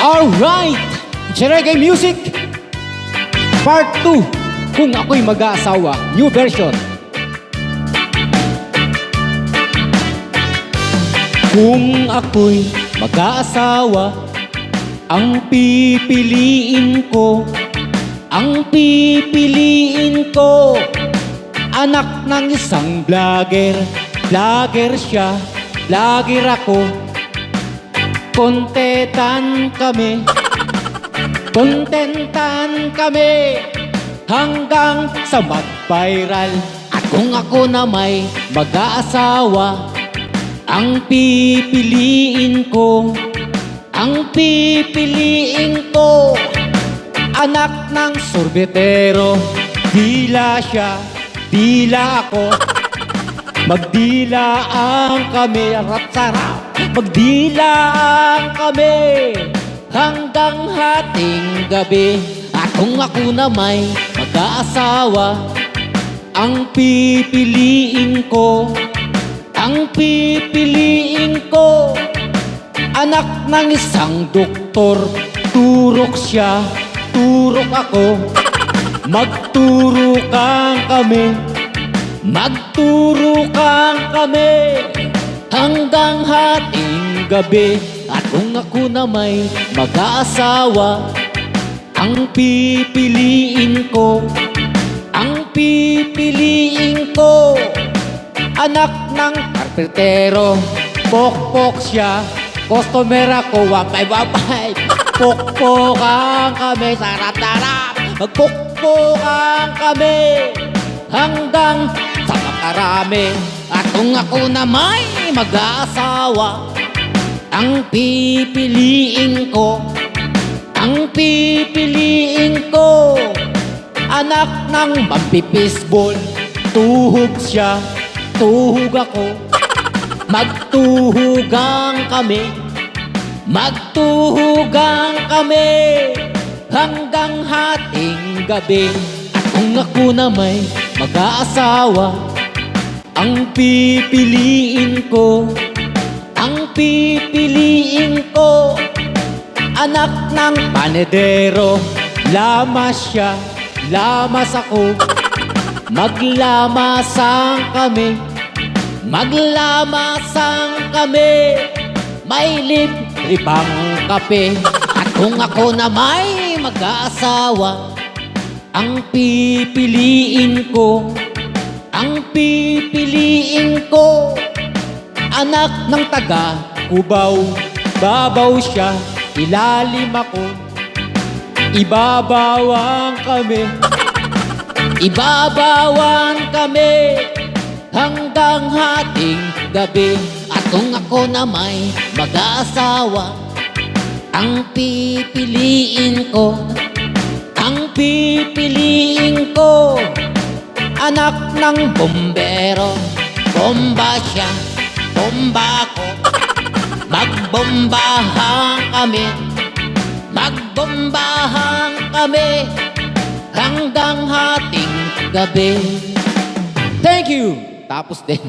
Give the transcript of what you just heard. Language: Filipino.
Alright! Reggae Music Part 2, Kung Ako'y Mag-aasawa, new version. Kung ako'y mag-aasawa, ang pipiliin ko, anak ng isang vlogger. Vlogger siya, vlogger ako. Kontentan kami hanggang sa mag-viral. At kung ako na may mag-aasawa, ang pipiliin ko, anak ng sorbetero. Dila siya, dila ako. Magdilaan kami, sarap. Magdilaan kami hanggang hating gabi. At kung ako na may mag-aasawa, ang pipiliin ko, anak ng isang doktor. Turok siya, turok ako. Magturukan kami hanggang hating gabi. At kung ako na may mag-aasawa, ang pipiliin ko, anak ng karpentero. Pokpok siya, customer ako, wapay. Pokpokan kami, sarap-sarap. Magpokpokan kami hanggang sa makarami. At kung ako na may mag-aasawa, ang pipiliin ko, anak ng mampipisbol. Tuhog siya, tuhog ako. Magtuhugang kami hanggang hating gabi. At kung ako na may mag-aasawa, ang pipiliin ko, anak ng panedero. Lamas siya, lamas ako. Maglamasan kami, may libre pang kape. At kung ako na may mag-aasawa, ang pipiliin ko, anak ng taga Cubao. Babaw siya, ilalim ako. Ibabawan kami hanggang hating gabi. At kung ako na may mag-aasawa, ang pipiliin ko, anak ng bombero. Bomba siya, bomba ako. Magbombahan kami hanggang hating gabi. Thank you! Tapos din.